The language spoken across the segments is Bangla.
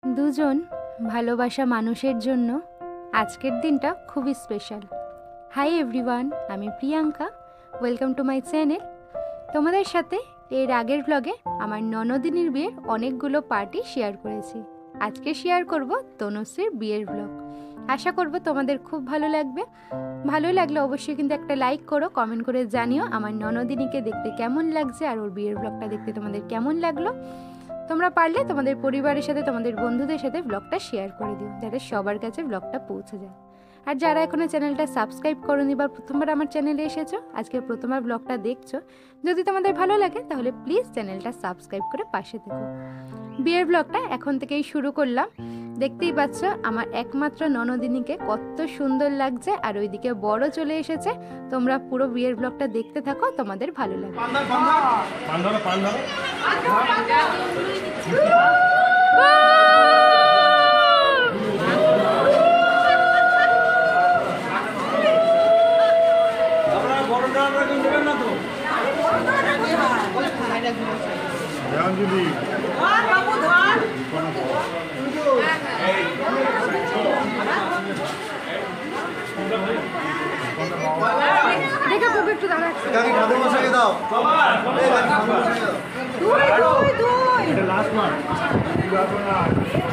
দুজন ভালোবাসা মানুষের জন্য আজকের দিনটা খুবই স্পেশাল। হাই এভরিওয়ান, আমি Priyanka, welcome to my channel. তোমাদের সাথে এর আগের ব্লগে আমার ননদিনীর বিয়ের অনেকগুলো পার্টি শেয়ার করেছি। আজকে শেয়ার করব তনুশ্রীর বিয়ের ব্লগ। আশা করব তোমাদের খুব ভালো লাগবে। ভালো লাগলে অবশ্যই কিন্তু একটা লাইক করো, কমেন্ট করে জানিও আমার ননদিনীকে দেখতে কেমন লাগছে আর ওর বিয়ের ব্লগটা দেখতে তোমাদের কেমন লাগলো। তোমরা পারলে তোমাদের পরিবারের সাথে, তোমাদের বন্ধুদের সাথে ব্লগটা শেয়ার করে দিও, যাতে সবার কাছে ব্লগটা পৌঁছে যায়। আর যারা এখনো চ্যানেলটা সাবস্ক্রাইব করোনি বা প্রথমবার আমার চ্যানেলে এসেছো, আজকে প্রথমবার ব্লগটা দেখছো, যদি তোমাদের ভালো লাগে তাহলে প্লিজ চ্যানেলটা সাবস্ক্রাইব করে পাশে থেকো। বিয়ের ব্লগটা এখন থেকেই শুরু করলাম। দেখতেই পাচ্ছ আমার একমাত্র ননদিনীকে কত সুন্দর লাগছে, আর ওইদিকে বড় চলে এসেছে। তোমরা পুরো বিয়ের ব্লগটা দেখতে থাকো, তোমাদের ভালো লাগবে।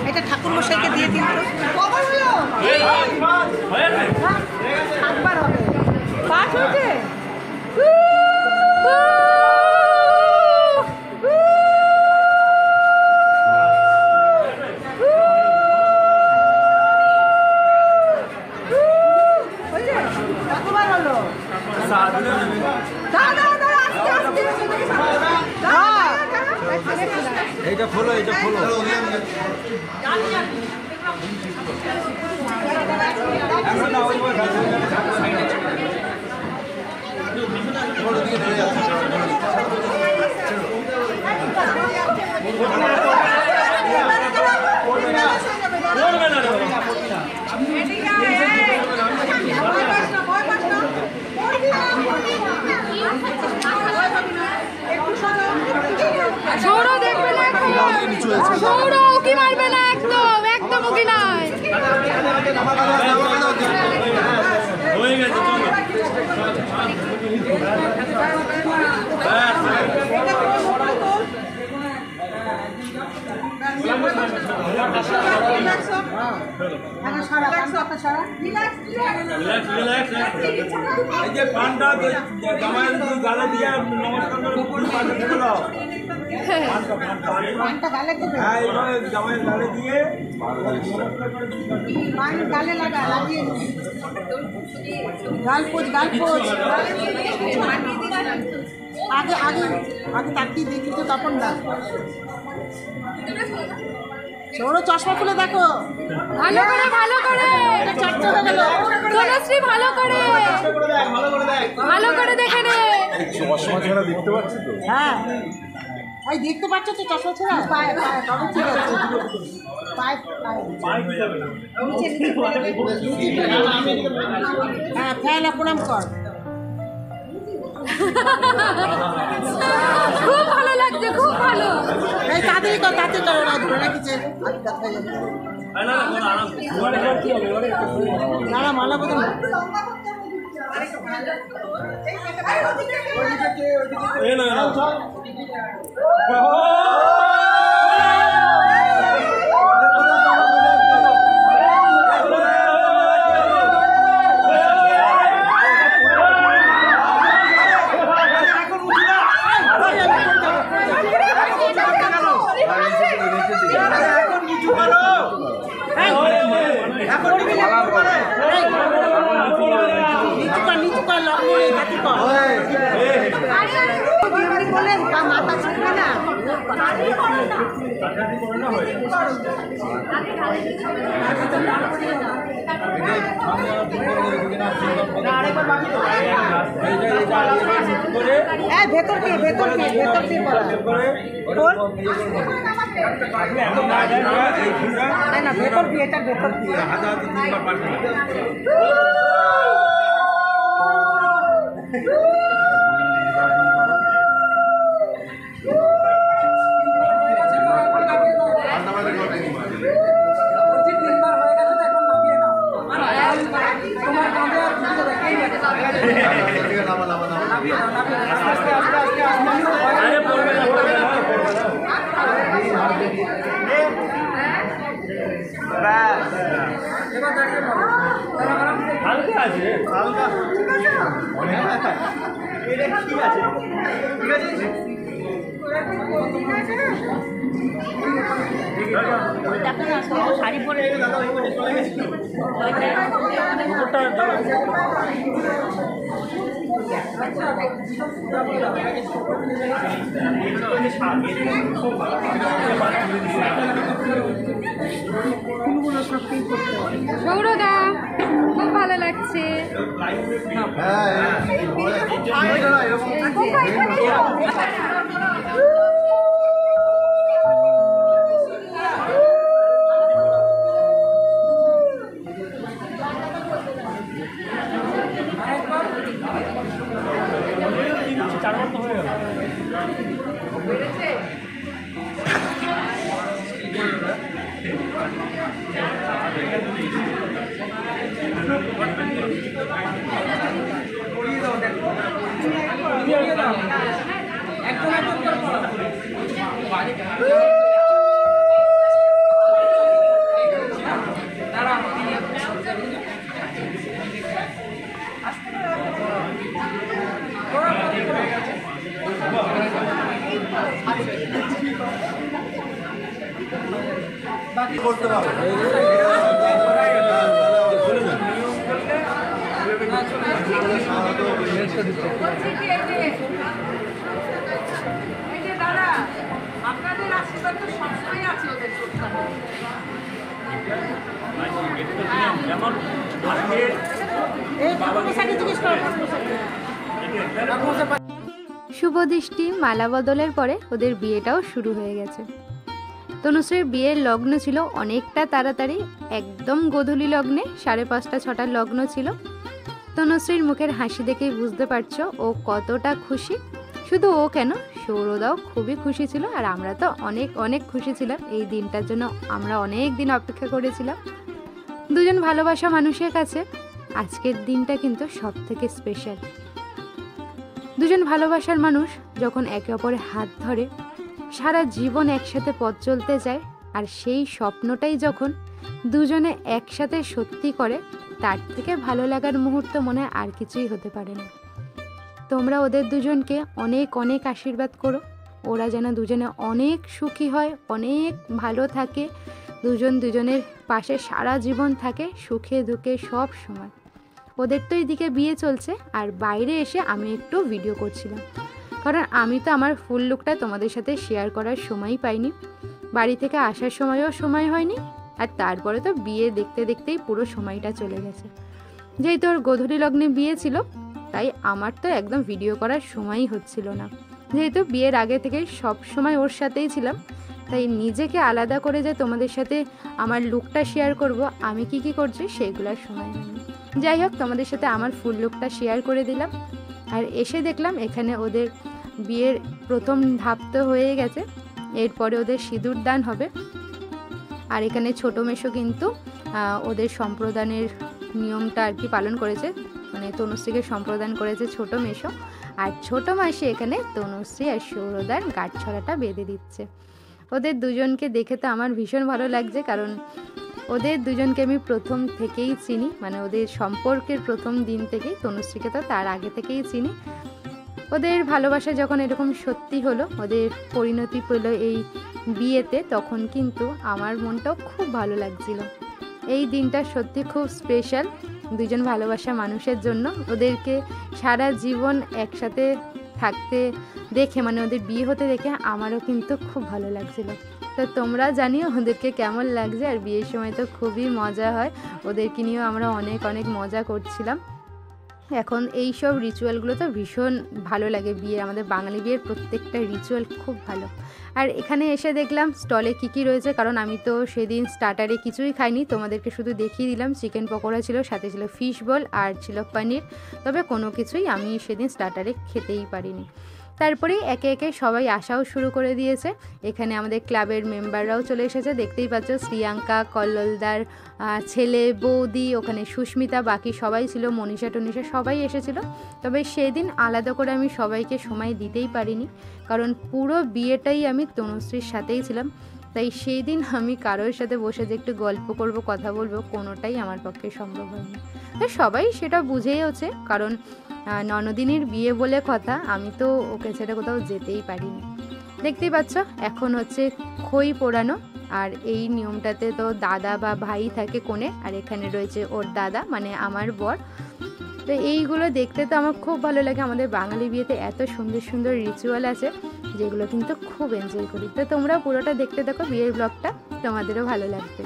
এটা ঠাকুর মশাইকে দিয়ে দিন একবার হবে। পাঠ হয়েছে। এইটা খোলো, এইটা খোলো। উকি মারবে না, একদম একদম উকি নাই। হয়ে গেছে, চলো। এই যে পানটা জামাইয়ের গালে দিয়ে নমস্কার করে পানটা ঢেলে দাও। জামাইয়ের গালে দিয়ে গালে লাগা লাগিয়ে গাল পোজ আগে আগে আগে তাকিয়ে দেখি তো, তখন না ছোড়ো চশমা খুলে দেখো ভালো করে ভালো করে চর্চা হয়ে গেল। তনুশ্রী ভালো করে দেখে নে। চশমা ছাড়া দেখতে পাচ্ছি তো। হ্যাঁ এই দেখতে পাচ্ছ তো চশমা ছাড়া? পায়ে পায়ে তবে ঠিক আছে। পায়ে হ্যাঁ ফ্যান প্রণাম কর। খুব ভালো লাগছে, খুব ভালো। এই তাড়াতাড়ি করো না, ধরে রাখিছে না মালা বদল মাথা চুলবে না। ভেতর দিয়ে না, ভেতর দিয়ে, এটা ভেতর দিয়ে। Gracias. হালকা আছে হালকা এটা ঠিক আছে ঠিক আছে শাড়ি পরে সৌরদা খুব ভালো লাগছে। করতে পারবো আপনাদের আশীর্বাদ তো সবসময় আছে ওদের শুভ দৃষ্টি মালা বদলের পরে ওদের বিয়েটাও শুরু হয়ে গেছে। তনুশ্রীর বিয়ের লগ্ন ছিল অনেকটা তাড়াতাড়ি, একদম গোধূলি লগ্নে 5:30 6টার লগ্ন ছিল। তনুশ্রীর মুখের হাসি দেখেই বুঝতে পারছো ও কতটা খুশি। শুধু ও কেন, সৌরদাও খুবই খুশি ছিল, আর আমরা তো অনেক অনেক খুশি ছিলাম। এই দিনটার জন্য আমরা অনেক দিন অপেক্ষা করেছিলাম। দুজন ভালোবাসা মানুষের কাছে আজকের দিনটা কিন্তু সব থেকে স্পেশাল। দুজন ভালোবাসার মানুষ যখন একে অপরের হাত ধরে সারা জীবন একসাথে পথ চলতে যায়, আর সেই স্বপ্নটাই যখন দুজনে একসাথে সত্যি করে, তার থেকে ভালো লাগার মুহূর্ত মনে হয় আর কিছুই হতে পারে না। তোমরা ওদের দুজনকে অনেক অনেক আশীর্বাদ করো, ওরা যেন দুজনে অনেক সুখী হয়, অনেক ভালো থাকে, দুজন দুজনের পাশে সারা জীবন থাকে, সুখে দুঃখে সব সময়। ওদের তো এইদিকে বিয়ে চলছে, আর বাইরে এসে আমি একটু ভিডিও করছিলাম, কারণ আমি তো আমার ফুল লুকটা তোমাদের সাথে শেয়ার করার সময়ই পাইনি। বাড়ি থেকে আসার সময়ও সময় হয়নি, আর তারপরে তো বিয়ে দেখতে দেখতেই পুরো সময়টা চলে গেছে। যেহেতু ওর গোধূলি লগ্নে বিয়ে ছিল, তাই আমার তো একদম ভিডিও করার সময়ই হচ্ছিল না। যেহেতু বিয়ের আগে থেকে সব সময় ওর সাথেই ছিলাম, তাই নিজেকে আলাদা করে যে তোমাদের সাথে আমার লুকটা শেয়ার করব, আমি কি কি করছি সেইগুলোর সময় নেই। যাই হোক, তোমাদের সাথে আমার ফুল লুকটা শেয়ার করে দিলাম। আর এসে দেখলাম এখানে ওদের বিয়ের প্রথম ধাপ তো হয়ে গেছে, এরপরে ওদের সিঁদুর দান হবে। আর এখানে ছোটো মেশো কিন্তু ওদের সম্প্রদানের নিয়মটা আর কি পালন করেছে, মানে তনুশ্রীকে সম্প্রদান করেছে ছোটো মেশো, আর ছোটো মাসি এখানে তনুশ্রী আর সৌরদার গাঁটছড়াটা বেঁধে দিচ্ছে। ওদের দুজনকে দেখে তো আমার ভীষণ ভালো লাগছে, কারণ ওদের দুজনকে আমি প্রথম থেকেই চিনি, মানে ওদের সম্পর্কের প্রথম দিন থেকেই। তনুশ্রীকে তো তার আগে থেকেই চিনি। ওদের ভালোবাসা যখন এরকম সত্যি হলো, ওদের পরিণতি পেল এই বিয়েতে, তখন কিন্তু আমার মনটাও খুব ভালো লাগছিল। এই দিনটা সত্যি খুব স্পেশাল দুজন ভালোবাসা মানুষের জন্য। ওদেরকে সারা জীবন একসাথে থাকতে দেখে, মানে ওদের বিয়ে হতে দেখে আমারও কিন্তু খুব ভালো লাগছিল। তো তোমরা জানিও ওদেরকে কেমন লাগছে। আর বিয়ের সময় তো খুবই মজা হয়, ওদেরকে নিয়েও আমরা অনেক অনেক মজা করছিলাম। এখন এই সব রিচুয়ালগুলো তো ভীষণ ভালো লাগে। বিয়ে, আমাদের বাঙালি বিয়ের প্রত্যেকটা রিচুয়াল খুব ভালো। আর এখানে এসে দেখলাম স্টলে কী কী রয়েছে, কারণ আমি তো সেদিন স্টার্টারে কিছুই খাইনি, তোমাদেরকে শুধু দেখিয়ে দিলাম। চিকেন পকোড়া ছিল, সাথে ছিল ফিশ বল, আর ছিল পনির। তবে কোনো কিছুই আমি সেদিন স্টার্টারে খেতেই পারিনি। তারপরে একে একে সবাই আসাও শুরু করে দিয়েছে। এখানে আমাদের ক্লাবের মেম্বাররাও চলে এসেছে, দেখতেই পাচ্ছ। শ্রিয়াঙ্কা, কল্লোলদার ছেলে, বৌদি, ওখানে সুস্মিতা, বাকি সবাই ছিল, মনীষা টনীষা সবাই এসেছিল। তবে সেদিন আলাদা করে আমি সবাইকে সময় দিতেই পারিনি, কারণ পুরো বিয়েটাই আমি তনুশ্রীর সাথেই ছিলাম। তাই সেই দিন আমি কারোর সাথে বসে যে একটু গল্প করব, কথা বলবো, কোনোটাই আমার পক্ষে সম্ভব হয়নি। সবাই সেটা বুঝেইছে, কারণ ননদিনীর বিয়ে বলে কথা, আমি তো ওকে ছেড়ে কোথাও যেতেই পারিনি। দেখতেই পাচ্ছ এখন হচ্ছে খই পোড়ানো, আর এই নিয়মটাতে তো দাদা বা ভাই থাকে কোণে, আর এখানে রয়েছে ওর দাদা মানে আমার বর। তো এইগুলো দেখতে তো আমার খুব ভালো লাগে। আমাদের বাঙালি বিয়েতে এত সুন্দর সুন্দর রিচুয়াল আছে যেগুলো কিন্তু খুব এনজয় করি। তো তোমরা পুরোটা দেখতে দেখো বিয়ের ব্লগটা, তোমাদেরও ভালো লাগবে।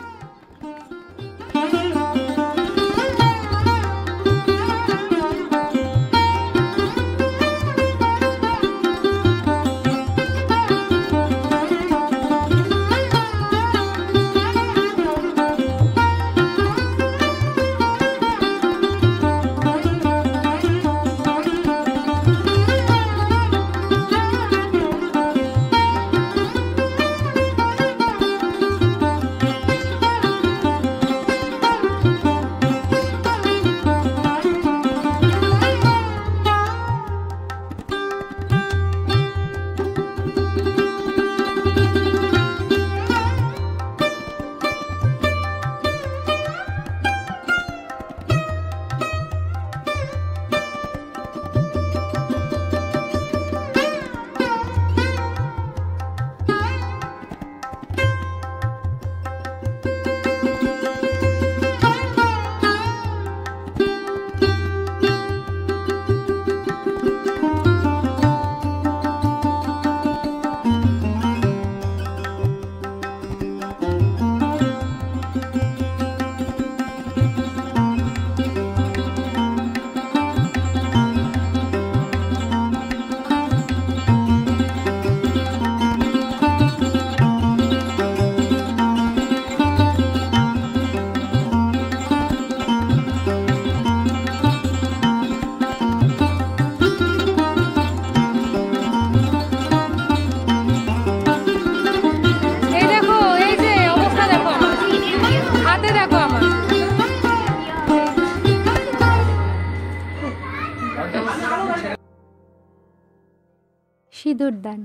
সিঁদুর দান।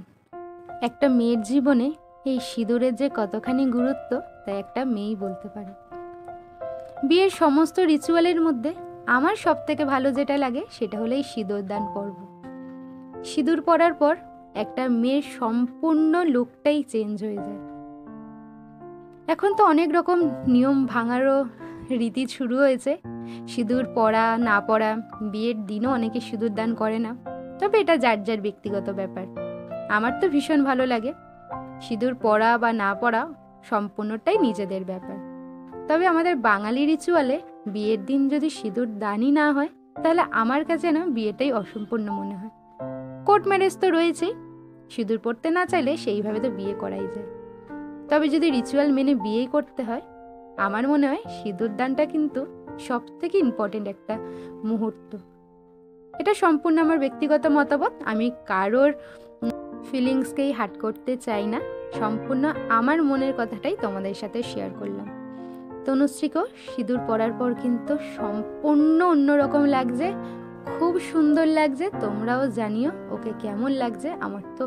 একটা মেয়ের জীবনে এই সিঁদুরের যে কতখানি গুরুত্ব তা একটা মেয়েই বলতে পারে। বিয়ের সমস্ত রিচুয়ালের মধ্যে আমার সব থেকে ভালো যেটা লাগে সেটা হলো এই সিঁদুর দান পর্ব। সিঁদুর পরার পর একটা মেয়ের সম্পূর্ণ লুকটাই চেঞ্জ হয়ে যায়। এখন তো অনেক রকম নিয়ম ভাঙারও রীতি শুরু হয়েছে, সিঁদুর পরা না পরা, বিয়ের দিনও অনেকে সিঁদুর দান করে না, তবে এটা যার যার ব্যক্তিগত ব্যাপার। আমার তো ভীষণ ভালো লাগে। সিঁদুর পরা বা না পরা সম্পূর্ণটাই নিজেদের ব্যাপার। তবে আমাদের বাঙালি রিচুয়ালে বিয়ের দিন যদি সিঁদুর দানই না হয় তাহলে আমার কাছে না বিয়েটাই অসম্পূর্ণ মনে হয়। কোর্ট ম্যারেজ তো রয়েছেই, সিঁদুর পরতে না চাইলে সেইভাবে তো বিয়ে করাই যায়। তবে যদি রিচুয়াল মেনে বিয়েই করতে হয়, আমার মনে হয় সিঁদুর দানটা কিন্তু সব থেকে ইম্পর্টেন্ট একটা মুহূর্ত। এটা সম্পূর্ণ আমার ব্যক্তিগত মতামত, আমি কারোর ফিলিংসকেই হার্ট করতে চাই না, সম্পূর্ণ আমার মনের কথাটাই তোমাদের সাথে শেয়ার করলাম। তনুশ্রীকেও সিঁদুর পরার পর কিন্তু সম্পূর্ণ অন্যরকম লাগছে, খুব সুন্দর লাগছে। তোমরাও জানিও ওকে কেমন লাগছে। আমার তো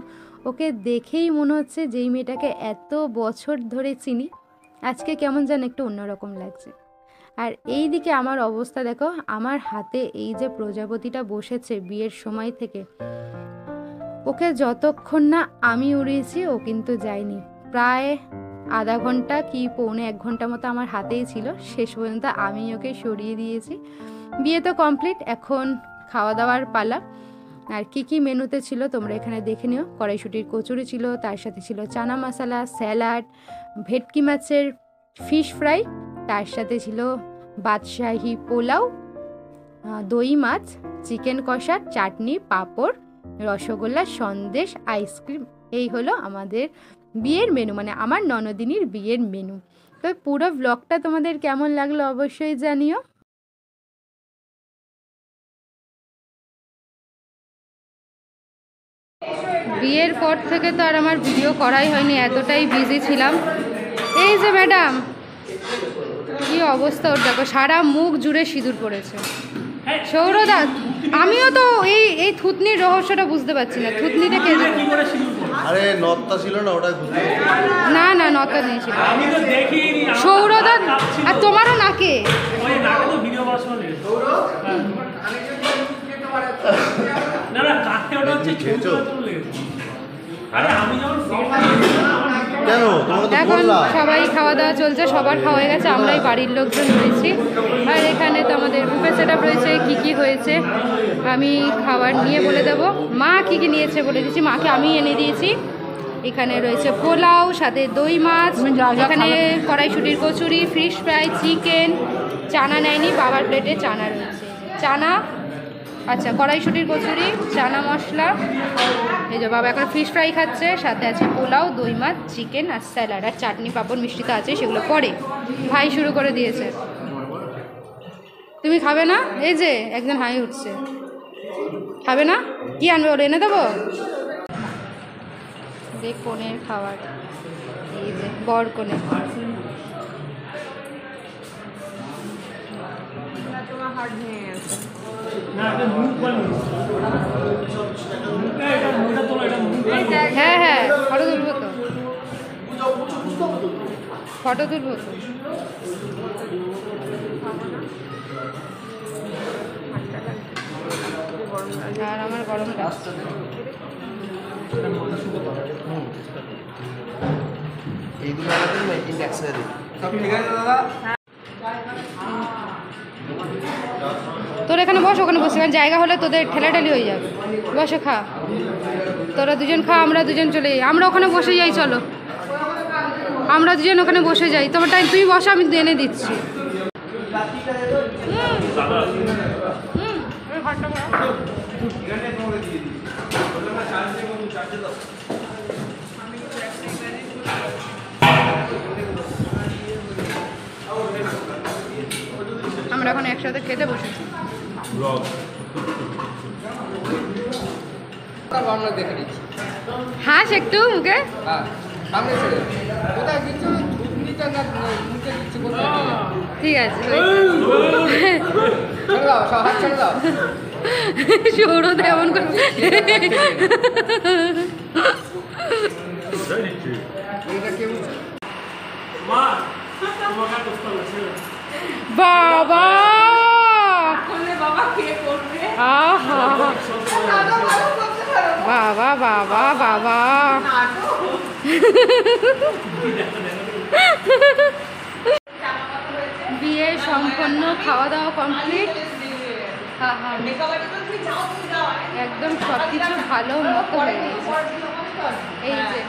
ওকে দেখেই মনে হচ্ছে যেই মেয়েটাকে এত বছর ধরে চিনি, আজকে কেমন যেন একটু অন্যরকম লাগছে। আর এই দিকে আমার অবস্থা দেখো, আমার হাতে এই যে প্রজাপতিটা বসেছে বিয়ের সময় থেকে, ওকে যতক্ষণ না আমি উড়িয়েছি ও কিন্তু যায়নি। প্রায় আধা ঘন্টা কি পৌনে 1 ঘন্টা মতো আমার হাতেই ছিল, শেষ পর্যন্ত আমি ওকে সরিয়ে দিয়েছি। বিয়ে তো কমপ্লিট, এখন খাওয়া দাওয়ার পালা। আর কি কি মেনুতে ছিল তোমরা এখানে দেখে নিও। কড়াইশুটির কচুরি ছিল, তার সাথে ছিল চানা মশলা, স্যালাড, ভেটকি মাছের ফিশ ফ্রাই, তার সাথে ছিল বাদশাহী পোলাও, দই মাছ, চিকেন কষা, চাটনি, পাঁপড়, রসগোল্লা, সন্দেশ, আইসক্রিম। এই হলো আমাদের বিয়ের মেনু, মানে আমার ননদিনীর বিয়ের মেনু। তো পুরো ব্লগটা তোমাদের কেমন লাগলো অবশ্যই জানিও। বিয়ের পর থেকে তো আর আমার ভিডিও করাই হয়নি, এতটাই বিজি ছিলাম। এই যে ম্যাডাম, কি অবস্থা ওর দেখো, সারা মুখ জুড়ে সিঁদুর পড়েছে। সৌরদা, আমিও তো এই থুতনির রহস্যটা বুঝতে পারছি না, থুতনিটা কে আরে নদটা ছিল না, ওটা ঘুরতে না না নটা নিয়েছিল আমি তো দেখিনি। সৌরদা আর তোমারও নাকে ওই নাকে তো ভিডিও বাস করে। না না কাকে ওটা হচ্ছে খেয়েছো? আরে আমি যখন কেন তোমাকে তো এখন বললাম। সবাই খাওয়া দাওয়া চলছে, সবার খাওয়া হয়ে গেছে, আমরাই বাড়ির লোকজন রয়েছি। আর এখানে তো আমাদের বুফে সেটআপ রয়েছে, কি কি হয়েছে আমি খাবার নিয়ে বলে দেবো। মা কি কি নিয়েছে বলে দিচ্ছি, মাকে আমি এনে দিয়েছি। এখানে রয়েছে পোলাও, সাথে দই মাছ, এখানে কড়াইশুটির কচুরি, ফিশ ফ্রাই, চিকেন, চানা নেয়নি, বাবার প্লেটে চানা রয়েছে, চানা আচ্ছা কড়াইশুটির কচুরি, চানা মশলা, এই যে বাবা এখন ফিশ ফ্রাই খাচ্ছে, সাথে আছে পোলাও, দই মাছ, চিকেন আর স্যালাড, আর চাটনি পাঁপড় মিষ্টি তো আছে, সেগুলো পরে ভাই শুরু করে দিয়েছে। তুমি খাবে না? এই যে একজন হাই উঠছে, খাবে না? কি আনবে ওর এনে দেবো? দেখ কোণের খাবার, এই যে বর কোণে। না এটা মুখ বল মুখে এটা মুখটা তোলা, এটা মুখ হ্যাঁ হ্যাঁ ফটো তুলবো তো, ফটো তুলবো তো। আর আমার গরম লাগছে। এই দুটো আলাদা কিন্তু একসাথে দিই। তোর এখানে বস, ওখানে বসে, কারণ জায়গা হলে তোদের ঠেলাঠালি হয়ে যাবে। বসে খা, তোরা দুজন খা, আমরা দুজন চলে যাই, আমরা ওখানে বসে যাই, চলো আমরা দুজন ওখানে বসে যাই। তোমার টাইম তুমি বসো, আমি এনে দিচ্ছি। আমরা এখন একসাথে খেতে বসেছি। আমরা দেখে নিচ্ছি। হাস একটু মুখে। হ্যাঁ সামনে ছেড়ে কোথায় দিচ্ছ? ধুকনিটা না মুখে দিচ্ছি কোথায়? ঠিক আছে ছেড়ে দাও, সব হাত ছেড়ে দাও। সৌরভ এমন করে এটা কে বুঝছে? মা তোমাকে আর কষ্ট লাগছে না। বাবা বাবা কে করবে? আহা বাবা বাবা বাবা বিয়ে সম্পন্ন, খাওয়া দাওয়া কমপ্লিট। হ্যাঁ হ্যাঁ একদম সব কিছু ভালো মতো হয়ে গেছে। এই যে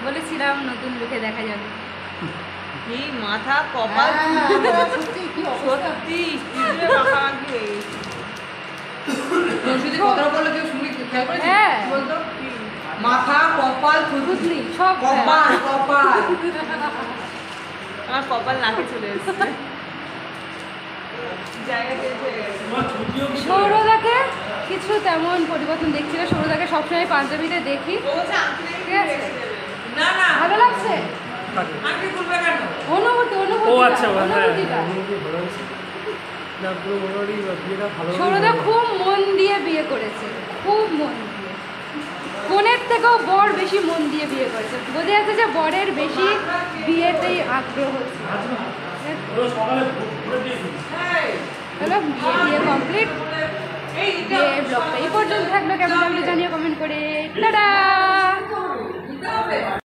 বলেছিলাম নতুন লুকে দেখা যাবে। এই মাথা কপাল সত্যি কি সত্যি স্ত্রীদের মাখামাখি হয়ে গেছে। কথা বললে কেউ শুনি খেয়াল করেছিস? হ্যাঁ বলতো মাথা কপাল বুঝলি সব কপাল কপাল আমার কপাল নাকে চলে এসেছে, জায়গা চেঞ্জ হয়ে গেছে। তোমার ছুটিও কি সৌরদাকে কিছু তেমন পরিবর্তন দেখছি না। সৌরদাকে সবসময় পাঞ্জাবিতে দেখি। ও বলছে আংটি দেখে ঠিক আছে? রেখে দেবে। না না ভালো লাগছে আংটি খুলবে কেন? অনুভূতি, ও আচ্ছা অনুভূতিটা। না পুরো মোটামুটি বিয়েটা ভালো সৌরদা খুব মন দিয়ে বিয়ে করেছে, খুব মন দিয়ে। কনের থেকেও বর বেশি মন দিয়ে বিয়ে করেছে। বোঝা যাচ্ছে যে বরের বেশি বিয়েতেই আগ্রহ ছিল। সকালে ঘুরে দিয়েছি। হলো বিয়ে কমপ্লিট। এই ব্লগটা এই পর্যন্ত থাকলো, কেমন লাগলো জানিও কমেন্ট করে। টাটা।